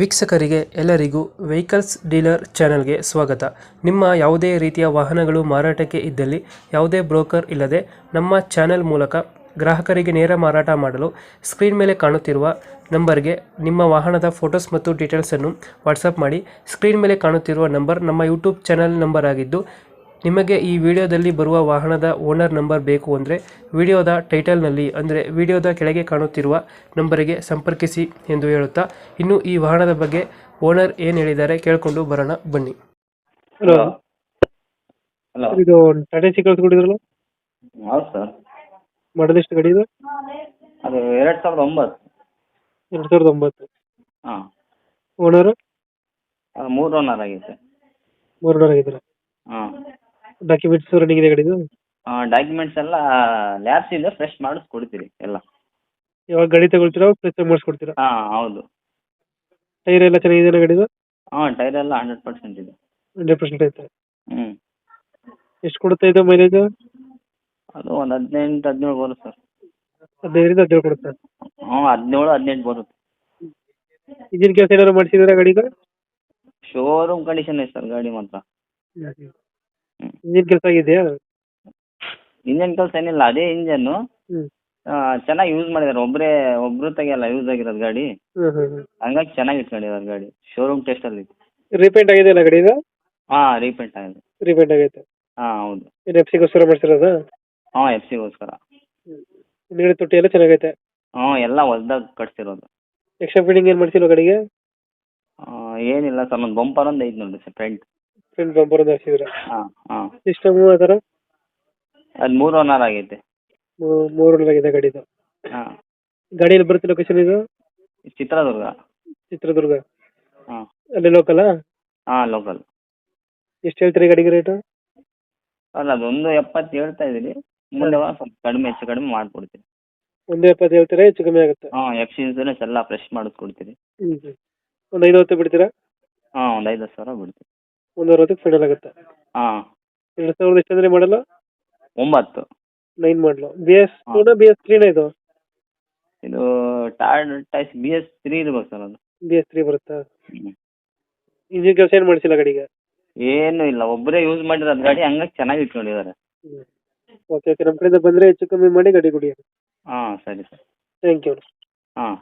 ವೀಕ್ಷಕರಿಗೆ ಎಲ್ಲರಿಗೂ vehicles dealer ಚಾನೆಲ್ಗೆ ಸ್ವಾಗತ. ನಿಮ್ಮ ಯಾವುದೇ ರೀತಿಯ ವಾಹನಗಳು ಮಾರಾಟಕ್ಕೆ ಇದ್ದಲ್ಲಿ ಯಾವುದೇ ಬ್ರೋಕರ್ ಇಲ್ಲದೆ ನಮ್ಮ ಚಾನೆಲ್ ಮೂಲಕ ಗ್ರಾಹಕರಿಗೆ ನೇರ ಮಾರಾಟ ಮಾಡಲು ಸ್ಕ್ರೀನ್ ಮೇಲೆ ಕಾಣುತ್ತಿರುವ ನಂಬರ್ಗೆ ನಿಮ್ಮ ವಾಹನದ ಫೋಟೋಸ್ ಮತ್ತು ಡೀಟೇಲ್ಸನ್ನು ವಾಟ್ಸಪ್ ಮಾಡಿ. ಸ್ಕ್ರೀನ್ ಮೇಲೆ ಕಾಣುತ್ತಿರುವ ನಂಬರ್ ನಮ್ಮ ಯೂಟ್ಯೂಬ್ ಚಾನೆಲ್ ನಂಬರ್ ಆಗಿದ್ದು, ನಿಮಗೆ ಈ ವಿಡಿಯೋದಲ್ಲಿ ಬರುವ ವಾಹನದ ಓನರ್ ನಂಬರ್ ಬೇಕು ಅಂದರೆ ವಿಡಿಯೋದ ಟೈಟಲ್ನಲ್ಲಿ ಅಂದರೆ ವಿಡಿಯೋದ ಕೆಳಗೆ ಕಾಣುತ್ತಿರುವ ನಂಬರಿಗೆ ಸಂಪರ್ಕಿಸಿ ಎಂದು ಹೇಳುತ್ತಾ, ಇನ್ನು ಈ ವಾಹನದ ಬಗ್ಗೆ ಓನರ್ ಏನು ಹೇಳಿದ್ದಾರೆ ಕೇಳಿಕೊಂಡು ಬರೋಣ ಬನ್ನಿ. Hello, hello. ಇದು ಟಾಟಾ ಸಿ ಕಳಿಸ್ಕೊಟ್ಟಿದ್ರಲ್ಲ, ಹೌದು ಸರ್. ಮಾಡಲ್ ಎಷ್ಟು ಗಾಡಿ ಇದು? ಅದು 2009. 2009. ಹಾಂ, ಓನರು ಅದು 3 ಓನರ್ ಆಗೈತೆ. 3 ಓನರ್ ಆಗಿದ್ದಾರೆ. ಹಾಂ, ಡಾಕ್ಯುಮೆಂಟ್ಸ್ ರನ್ನಿಂಗ್ ಇದೆ ಗಾಡಿದು? ಡಾಕ್ಯುಮೆಂಟ್ಸ್ ಎಲ್ಲ ಲ್ಯಾಬ್ಸ್ ಇದೆ, ಫ್ರೆಶ್ ಮಾಡಿಸ್ಕೊಡ್ತೀರಿ ಎಲ್ಲ. ಯಾವಾಗ ಗಾಡಿ ತಗೊಳ್ತೀರಾ ಪ್ರೆಸ್ ಮಾಡಿಸ್ಕೊಡ್ತೀರಾ? ಹಾಂ, ಹೌದು. ಟೈರ್ ಎಲ್ಲ ಚೆನ್ನಾಗಿದೆ ಗಾಡಿದು? ಹಾಂ, ಟೈರ್ ಎಲ್ಲ 100% ಇದೆ. 100% ಐತೆ. ಹ್ಞೂ, ಎಷ್ಟು ಕೊಡುತ್ತೆ ಇದು ಮೈಲೇಜ್? ಅದು ಒಂದು 18-17 ಬರುತ್ತೆ ಸರ್. 15-17 ಕೊಡುತ್ತೆ. ಹ್ಞೂ, 17-18 ಬರುತ್ತೆ. ಇಂಜಿನ್ ಕೆಲಸ ಏನಾದ್ರು ಮಾಡಿಸಿದ್ರೆ ಗಾಡಿಗೆ? ಶೋರೂಮ್ ಕಂಡೀಷನ್ ಇದೆ ಸರ್ ಗಾಡಿ ಮಾತ್ರ. ಇಂಜಿನ್ ಕೆಲಸ ಆಗಿದೆಯಾ? ಇಂಜನ್ ಕೆಲಸ ಏನಿಲ್ಲ, ಅದೇ ಇಂಜನ್ನು. ಹ್ಞೂ ಚೆನ್ನಾಗಿ ಯೂಸ್ ಮಾಡಿದ್ದಾರೆ, ಒಬ್ಬರು ತೆಗಿಯಲ್ಲ ಯೂಸ್ ಆಗಿರೋದು ಗಾಡಿ. ಹ್ಞೂ ಹ್ಞೂ ಹಂಗಾಗಿ ಚೆನ್ನಾಗಿ ಇಟ್ಕೊಂಡಿದ್ದಾರೆ ಗಾಡಿ, ಶೋರೂಮ್ ಟೆಸ್ಟಲ್ಲಿ. ರೀಪೇಂಟ್ ಆಗಿದೆಯಲ್ಲ ಗಾಡಿ ಇದು? ಹಾಂ, ರೀಪೇಂಟ್ ಆಗಿದೆ. ರೀಪೇಂಟ್ ಆಗೈತೆ. ಹಾಂ, ಹೌದು. ಏನು ಎಫ್ ಸಿಗೋಸ್ಕರ ಮಾಡಿಸಿರೋದಾ? ಹಾಂ, ಎಫ್ ಸಿಗೋಸ್ಕರ. ಹಿಂದ್ಗಡೆ ತೊಟ್ಟಿ ಎಲ್ಲ ಚೆನ್ನಾಗೈತೆ. ಹ್ಞೂ, ಎಲ್ಲ ಹೊಸ್ದಾಗಿ ಕಟ್ಸಿರೋದು. ಎಕ್ಸ್ಟ್ರಾ ಫಿಟ್ಟಿಂಗ್ ಏನು ಮಾಡಿಸಿಲ್ಲ ಗಾಡಿಗೆ? ಏನಿಲ್ಲ ಸರ್, ಒಂದು ಬಂಪರ್ ಒಂದು ಐತೆ ನೋಡಿ ಸರ್, ಫ್ರಂಟ್. ಫ್ರಂಟ್ ಬಂಪರ್ ಒಂದು ಹಾಕ್ಸಿದ್ರೆ? ಹಾಂ ಹಾಂ, ಸಿಸ್ಟಮು ಆ ಥರ? ಅದು 3 ಓನರ್ ಆಗೈತೆ. 3 ಓನರ್ ಆಗಿದೆ ಗಾಡಿದು. ಹಾಂ, ಗಾಡಿ ಎಲ್ಲಿ ಬರುತ್ತೆ ಲೊಕೇಶನ್ ಇದು? ಚಿತ್ರದುರ್ಗ. ಚಿತ್ರದುರ್ಗ. ಹಾಂ ಅಲ್ಲಿ ಲೋಕಲಾ? ಹಾಂ, ಲೋಕಲ್. ಎಷ್ಟು ಹೇಳ್ತೀರಿ ಗಾಡಿಗೆ ರೇಟು? ಅಲ್ಲ, ಅದೊಂದು 70 ಹೇಳ್ತಾ ಇದ್ದೀರಿ, ಮುಂದೆ ಸ್ವಲ್ಪ ಕಡಿಮೆ ಹೆಚ್ಚು ಕಡಿಮೆ ಮಾಡಿಕೊಡ್ತೀರಿ. 170 ಹೇಳ್ತೀರಾ, ಹೆಚ್ಚು ಕಮ್ಮಿ ಆಗುತ್ತೆ? ಹಾಂ, ಎಫ್ ಸಿ ಇನ್ಸೂರೆನ್ಸ್ ಎಲ್ಲ ಫ್ರೆಶ್ ಮಾಡಿಸ್ಕೊಡ್ತೀರಿ. ಹ್ಞೂ ಒಂದು 50 ಬಿಡ್ತೀರಾ? ಹಾಂ, ಒಂದು 50,000 ಬಿಡ್ತೀವಿ. 160ಕ್ಕೆ ಫೈನಲ್ ಆಗುತ್ತೆ. ಹಾಂ, 2000 ಎಷ್ಟು ಅಂದರೆ ಮಾಡಲ್ಲ? 9. 9 ಮಾಡಲು. BS2 BS3 ಇದು? ಇದು ಟೈಸ್ BS3 ಇರ್ಬೇಕು ಸರ್ ಅದು. BS3 ಬರುತ್ತಾ? ಹ್ಞೂ, ಇಂಜಿನ್ ಕೆಲಸ ಏನು ಮಾಡಿಸಿಲ್ಲ ಗಾಡಿಗೆ? ಏನೂ ಇಲ್ಲ, ಒಬ್ಬರೇ ಯೂಸ್ ಮಾಡಿರೋದು ಗಾಡಿ, ಹಂಗಾಗಿ ಚೆನ್ನಾಗಿ ಇಟ್ಕೊಂಡಿದ್ದಾರೆ. ಓಕೆ ಓಕೆ, ನಮ್ಮ ಕಡೆಯಿಂದ ಬಂದರೆ ಹೆಚ್ಚು ಕಮ್ಮಿ ಮಾಡಿ ಗಾಡಿ ಕೊಡಿ. ಹಾಂ, ಸರಿ ಸರ್. Thank you. ಹಾಂ.